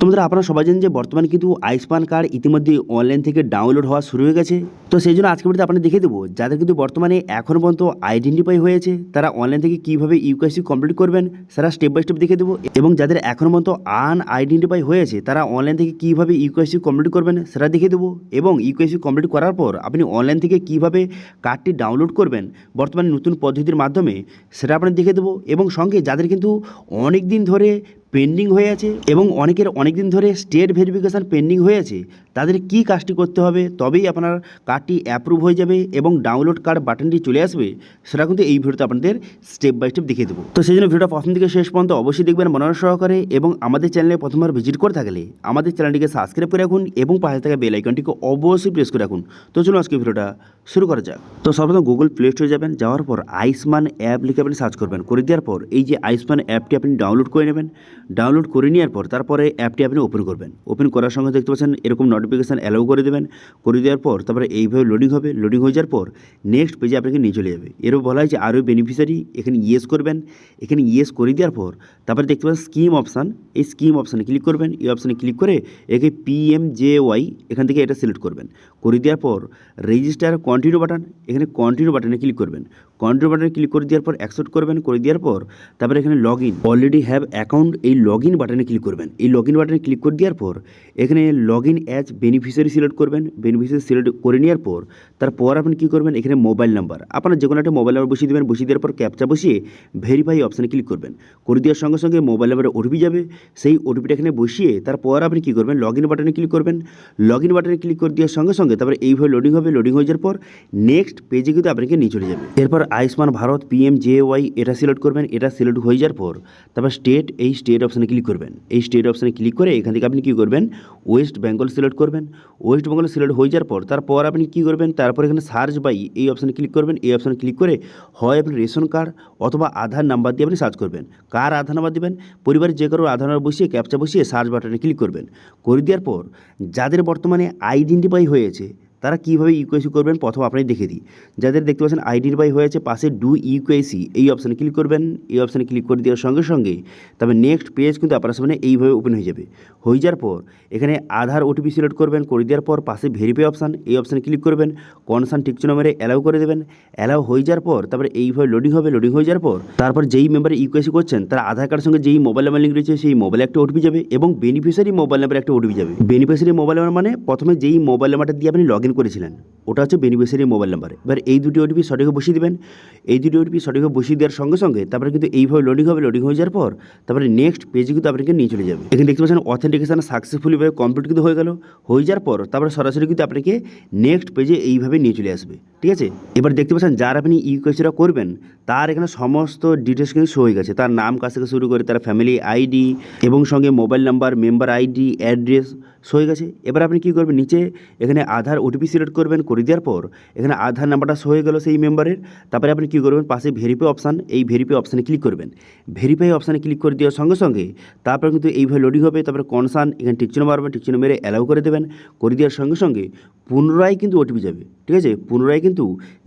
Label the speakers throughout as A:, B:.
A: তো বন্ধুরা আপনারা সবাই জানেন যে বর্তমানে কিন্তু আয়ুষ্মান কার্ড ইতিমধ্যে অনলাইন থেকে ডাউনলোড হওয়া শুরু হয়ে গেছে। তো সেই জন্য আজকে ভিডিওতে আপনাদের দেখিয়ে দেবো যাদের কিন্তু বর্তমানে এখনও পর্যন্ত আইডেন্টিফাই হয়েছে তারা অনলাইন থেকে কীভাবে ইউকেসি কমপ্লিট করবেন সেটা স্টেপ বাই স্টেপ দেখিয়ে দেবো, এবং যাদের এখনও পর্যন্ত আনআইডেন্টিফাই হয়েছে তারা অনলাইন থেকে কীভাবে ইউকেসি কমপ্লিট করবেন সেটা দেখিয়ে দেবো, এবং ইউকেসি কমপ্লিট করার পর আপনি অনলাইন থেকে কীভাবে কার্ডটি ডাউনলোড করবেন বর্তমানে নতুন পদ্ধতির মাধ্যমে সেটা আপনাদের দেখিয়ে দেবো। এবং সঙ্গে যাদের কিন্তু অনেক দিন ধরে পেন্ডিং হয়ে আছে এবং অনেকের অনেক দিন ধরে স্টেট ভেরিফিকেশান পেন্ডিং হয়ে আছে, তাদের কী কাজটি করতে হবে তবেই আপনার কার্ডটি অ্যাপ্রুভ হয়ে যাবে এবং ডাউনলোড কার্ড বাটনটি চলে আসবে, সেটা কিন্তু এই ভিডিওতে আপনাদের স্টেপ বাই স্টেপ দেখিয়ে দেবো। তো সেই জন্য ভিডিওটা প্রথম থেকে শেষ পর্যন্ত অবশ্যই দেখবেন মনোযোগ সহকারে, এবং আমাদের চ্যানেলে প্রথমবার ভিজিট করে থাকলে আমাদের চ্যানেলটিকে সাবস্ক্রাইব করে রাখুন এবং পাশে থাকা বেল আইকনটিকে অবশ্যই প্রেস করে রাখুন। তো চলুন আজকে ভিডিওটা শুরু করা যাক। তো সর্বপ্রথম গুগল প্লে স্টোরে যাবেন, যাওয়ার পর আয়ুষ্মান অ্যাপ লিখে আপনি সার্চ করবেন, করে দেওয়ার পর এই যে আয়ুষ্মান অ্যাপটি আপনি ডাউনলোড করে নেবেন। ডাউনলোড করে নেওয়ার পর তারপরে অ্যাপটি আপনি ওপেন করবেন। ওপেন করার সঙ্গে দেখতে পাচ্ছেন এরকম নোটিফিকেশান অ্যালাউ করে দেবেন। করে দেওয়ার পর তারপরে এইভাবে লোডিং হবে। লোডিং হয়ে যাওয়ার পর নেক্সট পেজে আপনাকে নিয়ে চলে যাবে। এরও বলা হয় যে আরও বেনিফিশিয়ারি, এখানে ইয়েস করবেন। এখানে ইয়েস করে দেওয়ার পর তারপরে দেখতে পাচ্ছেন স্কিম অপশান, এই স্কিম অপশানে ক্লিক করবেন। এই অপশানে ক্লিক করে একে PMJY এখান থেকে এটা সিলেক্ট করবেন। করে দেওয়ার পর রেজিস্টার কন্টিনিউ বাটন, এখানে কন্টিনিউ বাটনে ক্লিক করবেন। কন্টিনিউ বাটনে ক্লিক করে দেওয়ার পর অ্যাকসেপ্ট করবেন। করে দেওয়ার পর তারপরে এখানে log in, already have account, এই লগ ইন বাটনে ক্লিক করবেন। এই লগ ইন বাটনে ক্লিক করে দেওয়ার পর এখানে log in as beneficiary select করবেন। বেনিফিশিয়ারি সিলেক্ট করে নেওয়ার পর তারপর আপনি কী করবেন, এখানে মোবাইল নাম্বার আপনার যে কোনো একটা মোবাইল নাম্বার বসিয়ে দেবেন। বসিয়ে দেওয়ার পর ক্যাপচা বসিয়ে ভেরিফাই অপশানে ক্লিক করবেন। করে দেওয়ার সঙ্গে সঙ্গে মোবাইল নাম্বারে ওটিপি যাবে, সেই ওটিপিটা এখানে বসিয়ে তারপর আপনি কী করবেন, লগ ইন বাটনে ক্লিক করবেন। লগ ইন বাটনে ক্লিক করে দেওয়ার সঙ্গে সঙ্গে তারপরে এইভাবে লোডিং হবে। লোডিং হয়ে যাওয়ার পর নেক্সট পেজে কিন্তু আপনাকে নিয়ে চলে যাবে। এরপর আয়ুষ্মান ভারত PMJY এটা সিলেক্ট করবেন। এটা সিলেক্ট হয়ে যাওয়ার পর তারপর স্টেট, এই স্টেট অপশানে ক্লিক করবেন। এই স্টেট অপশানে ক্লিক করে এখান থেকে আপনি কী করবেন, ওয়েস্ট বেঙ্গল সিলেক্ট করবেন। ওয়েস্ট বেঙ্গল সিলেক্ট হয়ে যাওয়ার পর তারপর আপনি কী করবেন, তারপর এখানে সার্চ বাই এই অপশানে ক্লিক করবেন। এই অপশানে ক্লিক করে হয় আপনি রেশন কার্ড অথবা আধার নাম্বার দিয়ে আপনি সার্চ করবেন। কার আধার নাম্বার দেবেন, পরিবারের যে কারো আধার নাম্বার বসিয়ে ক্যাপচা বসিয়ে সার্চ বাটনে ক্লিক করবেন। করে দেওয়ার পর যাদের বর্তমানে আইডেন্টিফাই হয়েছে তারা কীভাবে ইউকেসি করবেন প্রথম আপনাকে দেখে দিই। যাদের দেখতে পাচ্ছেন আইডেন্টিফাই হয়েছে পাশে ডু ইউকেসি এই অপশানে ক্লিক করবেন। এই অপশানে ক্লিক করে দেওয়ার সঙ্গে সঙ্গে তবে নেক্সট পেজ কিন্তু আপনার সামনে এইভাবে ওপেন হয়ে যাবে। হয়ে যাওয়ার পর এখানে আধার ওটিপি সিলেক্ট করবেন। করে দেওয়ার পর পাশে ভেরিফাই অপশান, এই অপশানে ক্লিক করবেন। কনসার্ন টিকচিহ্ন মেরে অ্যালাউ করে দেবেন। অ্যালাউ হয়ে যাওয়ার পর তারপরে এইভাবে লোডিং হবে। লোডিং হয়ে যাওয়ার পর তারপর যেই মেম্বারে ইউকেসি করছেন তার আধার কার্ডের সঙ্গে যেই মোবাইল নাম্বার লিঙ্ক রয়েছে সেই মোবাইলে একটা ওটিপি যাবে, এবং বেনিফিশিয়ারি মোবাইল নাম্বারে একটা ওটিপি যাবে। বেনিফিশিয়ারি মোবাইল নাম্বার মানে প্রথমে যেই মোবাইল নাম্বারটা দিয়ে আপনি লগ ইন করেছিলেন ওটা হচ্ছে বেনিফিশিয়ারি মোবাইল নাম্বার। এবার এই দুটি ওটিপি সঠিকভাবে বসিয়ে দেবেন। এই দুটি ওটিপি সঠিকভাবে বসিয়ে দেওয়ার সঙ্গে সঙ্গে তারপরে কিন্তু এইভাবে লোডিং হবে। লোডিং হয়ে যাওয়ার পর তারপরে নেক্সট পেজে কিন্তু আপনাকে নিয়ে চলে যাবে। এখানে দেখতে পাচ্ছেন অথেন্টিকেশন সাকসেসফুলিভাবে কমপ্লিট কিন্তু হয়ে গেল। হয়ে যাওয়ার পর তারপরে সরাসরি কিন্তু আপনাকে নেক্সট পেজে এইভাবে নিয়ে চলে আসবে। ঠিক আছে, এবার দেখতে পাচ্ছেন যার আপনি ইউকেসিটা করবেন তার এখানে সমস্ত ডিটেলস কিন্তু শো হয়ে গেছে। তার নাম কাছ থেকে শুরু করে তার ফ্যামিলি আইডি এবং সঙ্গে mobile number, member ID, address show হয়ে গেছে। এবার আপনি কী করবেন, নিচে এখানে আধার ওটিপি সিলেক্ট করবেন। করে দেওয়ার পর এখানে আধার নাম্বারটা শো হয়ে গেল সেই মেম্বারের। তারপরে আপনি কী করবেন, পাশে ভেরিফাই অপশান, এই ভেরিফাই অপশানে ক্লিক করবেন। ভেরিফাই অপশানে ক্লিক করে দেওয়ার সঙ্গে সঙ্গে তারপরে কিন্তু এইভাবে লোডিং হবে। তারপরে কনসার্ন এখানে টিকচিহ্ন মারবেন, টিকচিহ্ন মেরে অ্যালাউ করে দেবেন। করে দেওয়ার সঙ্গে সঙ্গে পুনরায় কিন্তু ওটিপি যাবে। ঠিক আছে, পুনরায় কিন্তু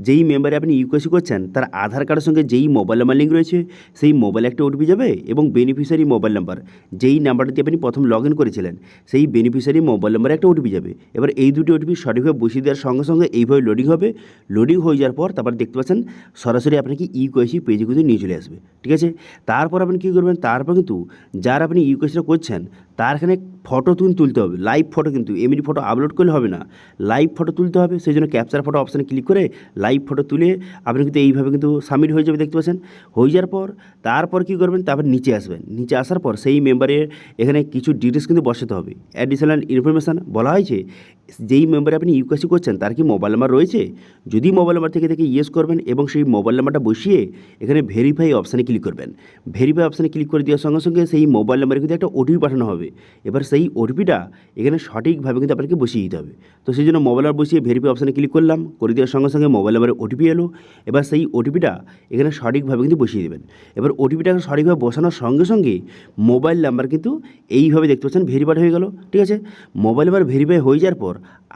A: যেই মেম্বারে আপনি ইউকেসি করছেন তার আধার কার্ডের সঙ্গে যেই মোবাইল নাম্বার লিঙ্ক রয়েছে সেই মোবাইলে একটা ওটিপি যাবে, এবং বেনিফিশিয়ারি মোবাইল নাম্বার যেই নাম্বারটা দিয়ে আপনি প্রথম লগ ইন করেছিলেন সেই বেনিফিশিয়ারি মোবাইল নাম্বারে একটা ওটিপি যাবে। এবার এই দুটি ওটিপি সঠিকভাবে বসিয়ে দেওয়ার সঙ্গে সঙ্গে এইভাবে লোডিং হবে। লোডিং হয়ে যাওয়ার পর তারপর দেখতে পাচ্ছেন সরাসরি আপনাকে ইউকেসি পেজে কিন্তু নিয়ে চলে আসবে। ঠিক আছে, তারপর আপনি কী করবেন, তারপর কিন্তু যার আপনি ইউকেসিটা করছেন তার এখানে ফটো তুলতে হবে। লাইভ ফটো, কিন্তু এমনি ফটো আপলোড করলে হবে না, লাইভ ফটো তুলতে হবে। সেই জন্য ক্যাপচার ফটো অপশানে ক্লিক করে লাইভ ফটো তুলে আপনি কিন্তু এইভাবে কিন্তু সাবমিট হয়ে যাবে। দেখতে পাচ্ছেন হয়ে যাওয়ার পর তারপর কী করবেন, তারপর নিচে আসবেন। নিচে আসার পর সেই মেম্বারের এখানে কিছু ডিটেলস কিন্তু বসাতে হবে। অ্যাডিশনাল ইনফরমেশান বলা হয়েছে যেই মেম্বারে আপনি ইউকেসি করছেন তার কি মোবাইল নাম্বার রয়েছে। যদি মোবাইল নাম্বার থেকে ইয়েস করবেন এবং সেই মোবাইল নাম্বারটা বসিয়ে এখানে ভেরিফাই অপশানে ক্লিক করবেন। ভেরিফাই অপশানে ক্লিক করে দেওয়ার সঙ্গে সঙ্গে সেই মোবাইল নাম্বারে কিন্তু একটা ওটিপি পাঠানো হবে। এবার সেই ওটিপিটা এখানে সঠিকভাবে কিন্তু আপনাকে বসিয়ে দিতে হবে। তো সেই জন্য মোবাইল নাম্বার বসিয়ে ভেরিফাই অপশানে ক্লিক করলাম। করে দেওয়ার সঙ্গে সঙ্গে মোবাইল নাম্বারে ওটিপি এলো। এবার সেই ওটিপিটা এখানে সঠিকভাবে কিন্তু বসিয়ে দেবেন। এবার ওটিপিটা সঠিকভাবে বসানোর সঙ্গে সঙ্গে মোবাইল নাম্বার কিন্তু এইভাবে দেখতে পাচ্ছেন ভেরিফাইড হয়ে গেল। ঠিক আছে, মোবাইল নাম্বার ভেরিফাই হয়ে যাওয়ার পর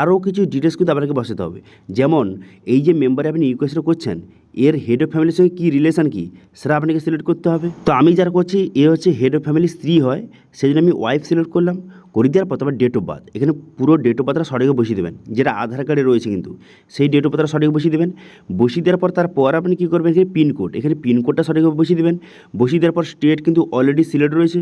A: আরও কিছু ডিটেলস কিন্তু আপনাকে বসাতে হবে। যেমন এই যে মেম্বারে আপনি ইউকেসিটা করছেন এর হেড অফ ফ্যামিলির সঙ্গে কী রিলেশন কী সেটা আপনাকে সিলেক্ট করতে হবে। তো আমি যারা করছি এ হচ্ছে হেড অফ ফ্যামিলির স্ত্রী হয়, সেই জন্য আমি ওয়াইফ সিলেক্ট করলাম। করে দেওয়ার পর তারপর ডেট অফ বার্থ, এখানে পুরো ডেট অফ বার্থটা সঠিক বসিয়ে দেবেন, যেটা আধার কার্ডে রয়েছে কিন্তু সেই ডেট অফ বার্থটা সঠিক বসিয়ে দেবেন। বসিয়ে দেওয়ার পর তারপর আপনি কী করবেন, এখানে পিনকোড, এখানে পিনকোডটা সঠিকভাবে বসিয়ে দেবেন। বসিয়ে দেওয়ার পর স্টেট কিন্তু অলরেডি সিলেক্ট রয়েছে,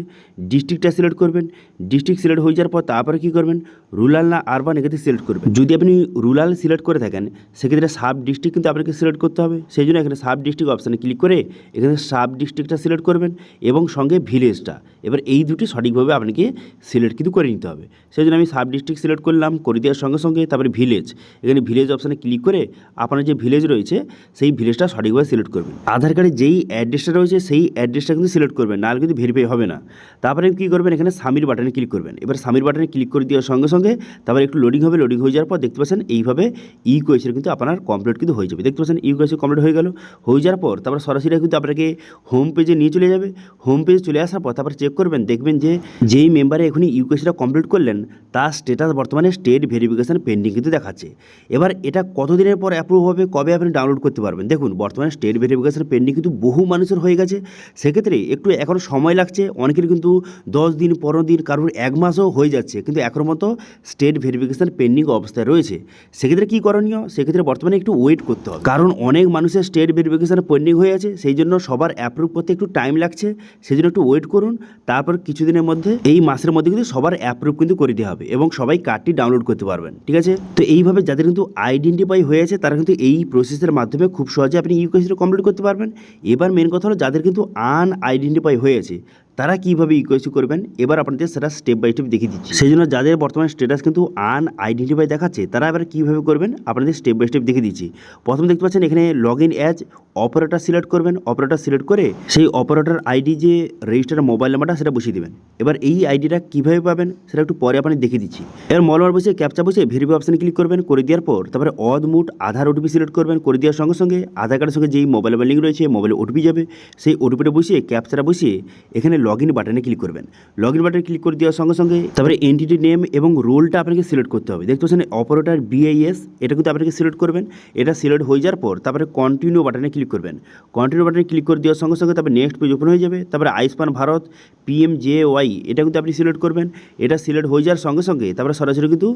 A: ডিস্ট্রিক্টটা সিলেক্ট করবেন। ডিস্ট্রিক্ট সিলেক্ট হয়ে যাওয়ার পর তারপরে কী করবেন, রুরাল না আরবান এক্ষেত্রে সিলেক্ট করবেন। যদি আপনি রুরাল সিলেক্ট করে থাকেন সেক্ষেত্রে সাব ডিস্ট্রিক্ট কিন্তু আপনাকে সিলেক্ট করতে হবে, সেই জন্য এখানে সাব ডিস্ট্রিক্ট অপশানে ক্লিক করে এখানে সাব ডিস্ট্রিক্টটা সিলেক্ট করবেন এবং সঙ্গে ভিলেজটা। এবার এই দুটি সঠিকভাবে আপনাকে সিলেক্ট কিন্তু করে নিতে হবে, সেই জন্য আমি সাব ডিস্ট্রিক্ট সিলেক্ট করলাম। করে দেওয়ার সঙ্গে সঙ্গে তারপরে ভিলেজ, এখানে ভিলেজ অপশানে ক্লিক করে আপনার যে ভিলেজ রয়েছে সেই ভিলেজটা সঠিকভাবে সিলেক্ট করবেন। আধার কার্ডে যেই অ্যাড্রেসটা রয়েছে সেই অ্যাড্রেসটা কিন্তু সিলেক্ট করবেন, নাহলে কিন্তু ভেরিফাই হবে না। তারপরে কী করবেন, এখানে সামির বাটনে ক্লিক করবেন। এবার সামির বাটনে ক্লিক করে দেওয়ার সঙ্গে সঙ্গে তারপরে একটু লোডিং হবে, লোডিং হয়ে যাওয়ার পর দেখতে পাচ্ছেন এইভাবে ইউকেসি কিন্তু আপনার কমপ্লিট কিন্তু হয়ে যাবে। দেখতে পাচ্ছেন ইউকেসি কমপ্লিট হয়ে গেল। হয়ে যাওয়ার পর তারপর সরাসরি কিন্তু আপনাকে হোম পেজে নিয়ে চলে যাবে। হোম পেজে চলে আসার পর তারপর চেক করবেন, দেখবেন যে যেই মেম্বারে এখনই ইউকেসিটা কমপ্লিট করলেন তার স্ট্যাটাস বর্তমানে স্টেট ভেরিফিকেশান পেন্ডিং কিন্তু দেখাচ্ছে। এবার এটা কতদিনের পর অ্যাপ্রুভ হবে, কবে আপনি ডাউনলোড করতে পারবেন? দেখুন বর্তমানে স্টেট ভেরিফিকেশান পেন্ডিং কিন্তু বহু মানুষের হয়ে গেছে, সেক্ষেত্রে একটু এখনও সময় লাগছে। অনেকের কিন্তু 10 দিন 15 দিন, কারোর 1 মাসও হয়ে যাচ্ছে, কিন্তু এখনও মতো স্টেট ভেরিফিকেশান পেন্ডিং অবস্থায় রয়েছে। সেক্ষেত্রে কী করণীয়, সেক্ষেত্রে বর্তমানে একটু ওয়েট করতে হবে, কারণ অনেক মানুষের স্টেট ভেরিফিকেশান পেন্ডিং হয়ে আছে, সেই জন্য সবার অ্যাপ্রুভ করতে একটু টাইম লাগছে। সেই জন্য একটু ওয়েট করুন, তারপর কিছুদিনের মধ্যে এই মাসের মধ্যে কিন্তু সবার অ্যাপ্রুভ কিন্তু করে দেওয়া হবে এবং সবাই কার্ডটি ডাউনলোড করতে পারবেন। ঠিক আছে, তো এইভাবে যাদের কিন্তু আইডেন্টিফাই হয়ে আছে তারা কিন্তু এই প্রসেসের মাধ্যমে খুব সহজে আপনি ইউকেসিটা কমপ্লিট করতে পারবেন। এবার মেন কথা হলো যাদের কিন্তু আনআইডেন্টিফাই হয়ে আছে তারা কীভাবে ইউকেসি করবেন, এবার আপনাদের সেটা স্টেপ বাই স্টেপ দেখিয়ে দিচ্ছি। সেই জন্য যাদের বর্তমানে স্ট্যাটাস কিন্তু আনআইডেন্টিফাই দেখাচ্ছে তারা এবার কীভাবে করবেন আপনাদের স্টেপ বাই স্টেপ দেখিয়ে দিচ্ছি। প্রথমে দেখতে পাচ্ছেন এখানে log in as operator select করবেন। অপারেটর সিলেক্ট করে সেই অপারেটর আইডি যে রেজিস্টার মোবাইল নাম্বারটা সেটা বসিয়ে দেবেন। এবার এই আইডিটা কীভাবে পাবেন সেটা একটু পরে আপনাকে দেখিয়ে দিচ্ছি। এবার মলবার বসে ক্যাপচা বসে ভেরিফাই অপশানে ক্লিক করবেন। করে দেওয়ার পর তারপরে অদমুট আধার ওটিপি সিলেক্ট করবেন। করে দেওয়ার সঙ্গে সঙ্গে আধার কার্ডের সঙ্গে যেই মোবাইল নাম্বার লিঙ্ক রয়েছে মোবাইলে ওটিপি যাবে, সেই ওটিপিটা বসিয়ে ক্যাপচাটা বসিয়ে এখানে লগ ইন বাটনে ক্লিক করবেন। লগ ইন বাটনে ক্লিক করে দেওয়ার সঙ্গে সঙ্গে তারপরে এন্টিটি নেম এবং রোলটা আপনাকে সিলেক্ট করতে হবে। দেখতে পাচ্ছেন অপারেটর বিআইএস, এটা কিন্তু আপনাকে সিলেক্ট করবেন। এটা সিলেক্ট হয়ে যাওয়ার পর তারপরে কন্টিনিউ বাটনে ক্লিক করবেন। কন্টিনিউ বাটনে ক্লিক করে দেওয়ার সঙ্গে সঙ্গে তারপরে নেক্সট পেজ ওপেন হয়ে যাবে। তারপরে আয়ুষ্মান ভারত PMJY এটা কিন্তু আপনি সিলেক্ট করবেন। এটা সিলেক্ট হয়ে যাওয়ার সঙ্গে সঙ্গে তারপরে সরাসরি কিন্তু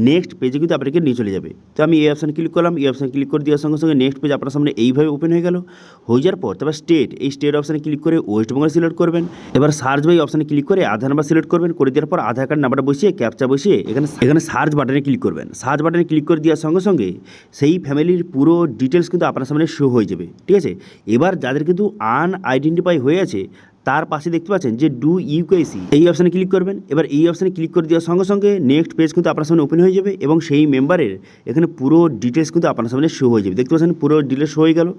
A: নেক্সট পেজে কিন্তু আপনাকে নিয়ে চলে যাবে। তো আমি এই অপশান ক্লিক করলাম। এই অপশান ক্লিক করে দেওয়ার সঙ্গে সঙ্গে নেক্সট পেজ আপনার সামনে এইভাবে ওপেন হয়ে গেল। হয়ে যাওয়ার পর তারপর স্টেট, এই স্টেট অপশানে ক্লিক করে ওয়েস্ট বেঙ্গল সিলেক্ট করবেন। এবার সার্চ বাই অপশানে ক্লিক করে আধার নাম্বার সিলেক্ট করবেন। করে দেওয়ার পর আধার কার্ড নাম্বারটা বসিয়ে ক্যাপচা বসিয়ে এখানে সার্চ বাটনে ক্লিক করবেন। সার্চ বাটনে ক্লিক করে দেওয়ার সঙ্গে সঙ্গে সেই ফ্যামিলির পুরো ডিটেলস কিন্তু আপনার সামনে শো হয়ে যাবে। ঠিক আছে, এবার যাদের কিন্তু আনআইডেন্টিফাই হয়ে আছে তার পাশে দেখতে পাচ্ছেন যে ডু ইউকেসি, এই অপশানে ক্লিক করবেন। এবার এই অপশানে ক্লিক করে দেওয়ার সঙ্গে সঙ্গে নেক্সট পেজ কিন্তু আপনার সামনে ওপেন হয়ে যাবে এবং সেই মেম্বারের এখানে পুরো ডিটেলস কিন্তু আপনার সামনে শো হয়ে যাবে। দেখতে পাচ্ছেন পুরো ডিটেলস শো হয়ে গেল।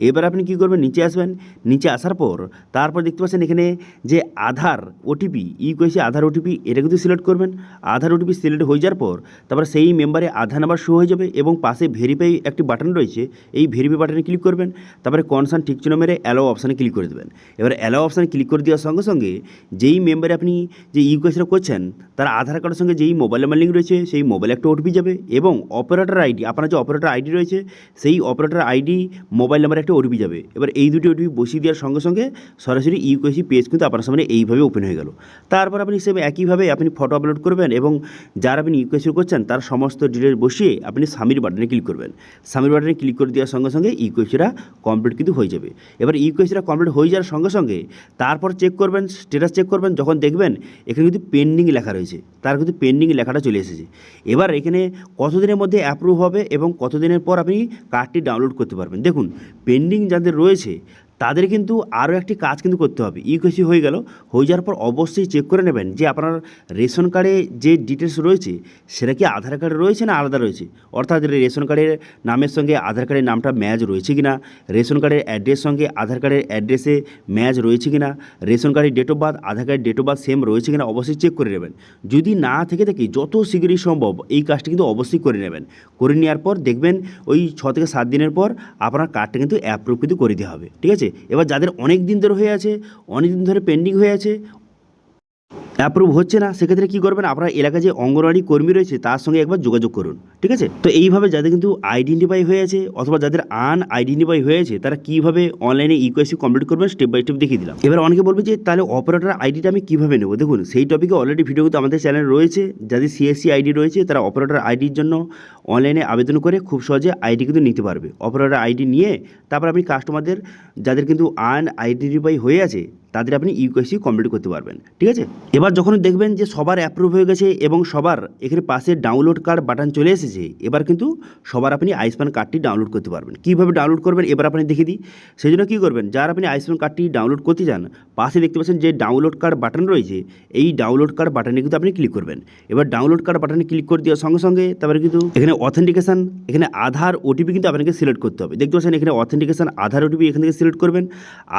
A: এবার আপনি কী করবেন, নিচে আসবেন। নিচে আসার পর তারপর দেখতে পাচ্ছেন এখানে যে আধার ওটিপি, ইউকেসি আধার ওটিপি এটা কিন্তু সিলেক্ট করবেন। আধার ওটিপি সিলেক্ট হয়ে যাওয়ার পর তারপর সেই মেম্বারে আধার নাম্বার শো হয়ে যাবে এবং পাশে ভেরিফাই একটি বাটন রয়েছে, এই ভেরিফাই বাটনে ক্লিক করবেন। তারপরে কনসার্ন ঠিক চিহ্ন মেরে অ্যালাও অপশানে ক্লিক করে দেবেন। এবার অ্যালাও অপশানে ক্লিক করে দেওয়ার সঙ্গে সঙ্গে যেই মেম্বারে আপনি যে ইউকেসিটা করছেন তার আধার কার্ডের সঙ্গে যেই মোবাইল নাম্বার লিঙ্ক রয়েছে সেই মোবাইলে একটা ওটিপি যাবে এবং অপারেটর আইডি, আপনার যে অপারেটর আইডি রয়েছে সেই অপারেটর আইডি মোবাইল নাম্বারে একটা ওটিপি যাবে। এবার এই দুটি ওটিপি বসিয়ে দেওয়ার সঙ্গে সঙ্গে সরাসরি ইউকেসি পেজ কিন্তু আপনার সামনে এইভাবে ওপেন হয়ে গেল। তারপর আপনি সেম একইভাবে আপনি ফটো আপলোড করবেন এবং যারা আপনি ইউকেসি করছেন তার সমস্ত ডিটেলস বসিয়ে আপনি সামির বাটনে ক্লিক করবেন। সামির বাটনে ক্লিক করে দেওয়ার সঙ্গে সঙ্গে ইউকেসিটা কমপ্লিট কিন্তু হয়ে যাবে। এবার ইউকেসিটা কমপ্লিট হয়ে যাওয়ার সঙ্গে সঙ্গে তারপর চেক করবেন, স্ট্যাটাস চেক করবেন। যখন দেখবেন এখানে কিন্তু পেন্ডিং লেখা রয়েছে, তার কিন্তু পেন্ডিং লেখাটা চলে এসেছে। এবার এখানে কতদিনের মধ্যে অ্যাপ্রুভ হবে এবং কতদিনের পর আপনি কার্ডটি ডাউনলোড করতে পারবেন। দেখুন পেন্ডিং যাদের রয়েছে তাদের কিন্তু আরও একটি কাজ কিন্তু করতে হবে। ইউকেসি হয়ে গেল, হয়ে যাওয়ার পর অবশ্যই চেক করে নেবেন যে আপনার রেশন কার্ডে যে ডিটেলস রয়েছে সেটা কি আধার কার্ডে রয়েছে না আলাদা রয়েছে, অর্থাৎ রেশন কার্ডের নামের সঙ্গে আধার কার্ডের নামটা ম্যাচ রয়েছে কি না, রেশন কার্ডের অ্যাড্রেস সঙ্গে আধার কার্ডের অ্যাড্রেসে ম্যাচ রয়েছে কি না, রেশন কার্ডের ডেট অফ বার্থ আধার কার্ডের ডেট অফ বার্থ সেম রয়েছে কি না, অবশ্যই চেক করে নেবেন। যদি না থেকে থাকে যত শীঘ্রই সম্ভব এই কাজটি কিন্তু অবশ্যই করে নেবেন। করে নেওয়ার পর দেখবেন ওই 6 থেকে 7 দিনের পর আপনার কার্ডটা কিন্তু অ্যাপ্রুভ কিন্তু করে দেওয়া হবে। ঠিক আছে, এবার যাদের অনেক দিন ধরে হয়ে আছে, অনেক দিন ধরে পেন্ডিং হয়ে আছে, অ্যাপ্রুভ হচ্ছে না, সেক্ষেত্রে কী করবেন, আপনার এলাকায় যে অঙ্গনওয়াড়ি কর্মী রয়েছে তার সঙ্গে একবার যোগাযোগ করুন, ঠিক আছে। তো এইভাবে যাদের কিন্তু আইডেন্টিফাই হয়েছে অথবা যাদের আইডেন্টিফাই হয়েছে তারা কীভাবে অনলাইনে ইউকেআইসি কমপ্লিট করবেন স্টেপ বাই স্টেপ দেখিয়ে দিলাম। এবার অনেকে বলবে যে তাহলে অপারেটর আইডিটা আমি কীভাবে নেবো। দেখুন, সেই টপিকে অলরেডি ভিডিও কিন্তু আমাদের চ্যানেলে রয়েছে। যাদের সিএসসি আইডি রয়েছে তারা অপারেটর আইডির জন্য অনলাইনে আবেদন করে খুব সহজে আইডি কিন্তু নিতে পারবে। অপারেটর আইডি নিয়ে তারপর আপনি কাস্টমারদের যাদের কিন্তু আইডেন্টিফাই হয়ে আছে তাদের আপনি ইউকেআইসি কমপ্লিট করতে পারবেন, ঠিক আছে। এবার যখন দেখবেন যে সবার অ্যাপ্রুভ হয়ে গেছে এবং সবার এখানে পাশে ডাউনলোড কার্ড বাটন চলে এসেছে, এবার কিন্তু সবার আপনি আয়ুষ্মান কার্ডটি ডাউনলোড করতে পারবেন। কীভাবে ডাউনলোড করবেন এবার আপনি দেখিয়ে দিই। সেই জন্য কী করবেন, যারা আপনি আয়ুষ্মান কার্ডটি ডাউনলোড করতে চান পাশে দেখতে পাচ্ছেন যে ডাউনলোড কার্ড বাটন রয়েছে, এই ডাউনলোড কার্ড বাটনে কিন্তু আপনি ক্লিক করবেন। এবার ডাউনলোড কার্ড বাটনে ক্লিক করে দেওয়ার সঙ্গে সঙ্গে তারপরে কিন্তু এখানে অথেন্টিকেশন, এখানে আধার ওটিপি কিন্তু আপনাকে সিলেক্ট করতে হবে। দেখতে পাচ্ছেন এখানে অথেন্টিকেশন আধার ওটিপি এখান থেকে সিলেক্ট করবেন।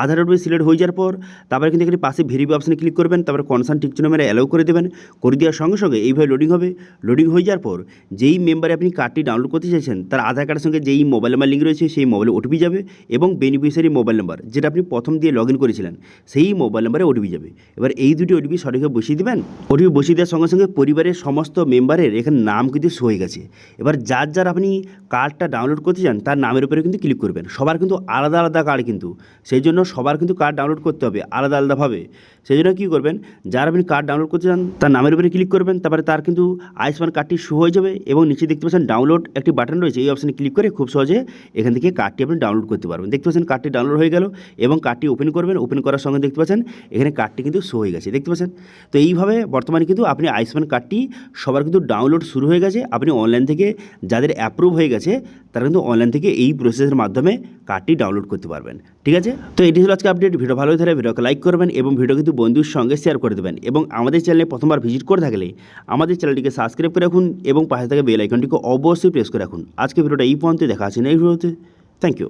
A: আধার ওটিপি সিলেক্ট হয়ে যাওয়ার পর তারপরে কিন্তু এখানে পাশে ভেরিফাই অপশানে ক্লিক করবেন, তারপরে কনসার্ন টিক চিহ্ন মেরে অ্যালাউ করে দেবেন। করে দেওয়ার সঙ্গে সঙ্গে এইভাবে লোডিং হবে। লোডিং হয়ে যাওয়ার পর যেই মেম্বারে আপনি কার্ডটি ডাউনলোড করতে চাইছেন তার আধার কার্ডের সঙ্গে যেই মোবাইল নাম্বার লিঙ্ক রয়েছে সেই মোবাইলে ওটিপি যাবে এবং বেনিফিশিয়ারি মোবাইল নাম্বার যেটা আপনি প্রথম দিয়ে লগ ইন করেছিলেন সেই মোবাইল নাম্বারে ওটিপি যাবে। এবার এই দুটি ওটিপি সঠিকভাবে বসিয়ে দেবেন। ওটিপি বসিয়ে দেওয়ার সঙ্গে সঙ্গে পরিবারের সমস্ত মেম্বারের এখানে নাম কিন্তু শো হয়ে গেছে। এবার যার আপনি কার্ডটা ডাউনলোড করতে চান তার নামের উপরে কিন্তু ক্লিক করবেন। সবার কিন্তু আলাদা আলাদা কার্ড, কিন্তু সেই জন্য সবার কিন্তু কার্ড ডাউনলোড করতে হবে আলাদা আলাদাভাবে। সেই জন্য কী করবেন, যার আপনি কার্ড ডাউনলোড করতে চান তার নামের উপরে ক্লিক করবেন, তারপরে তার কিন্তু আয়ুষ্মান কার্ডটি শো হয়ে যাবে এবং নিচে দেখতে পাচ্ছেন ডাউনলোড একটি বাটন রয়েছে, এই অপশানে ক্লিক করে খুব সহজে এখান থেকে কার্ডটি আপনি ডাউনলোড করতে পারবেন। দেখতে পাচ্ছেন কার্ডটি ডাউনলোড হয়ে গেল এবং কার্ডটি ওপেন করবেন। ওপেন করার সঙ্গে দেখতে পাচ্ছেন এখানে কার্ডটি কিন্তু শো হয়ে গেছে, দেখতে পাচ্ছেন। তো এইভাবে বর্তমানে কিন্তু আপনি আয়ুষ্মান কার্ডটি সবার কিন্তু ডাউনলোড শুরু হয়ে গেছে। আপনি অনলাইন থেকে যাদের অ্যাপ্রুভ হয়ে গেছে তারা কিন্তু অনলাইন থেকে এই প্রসেসের মাধ্যমে কার্ডটি ডাউনলোড করতে পারবেন, ঠিক আছে। তো এটি হলো আজকে আপডেট। ভিডিও ভালো হয়ে থাকলে ভিডিওকে লাইক করবেন এবং ভিডিও কিন্তু বন্ধুর সঙ্গে শেয়ার করে দেবেন এবং আমাদের চ্যানেলে প্রথমবার ভিজিট করে থাকলে আমাদের চ্যানেলটিকে সাবস্ক্রাইব করে রাখুন এবং পাশে থাকা বেল আইকনটিকে অবশ্যই প্রেস করে রাখুন। আজকে ভিডিওটা এই পর্যন্ত, দেখা আছে নেক্সট ভিডিওতে। Thank you.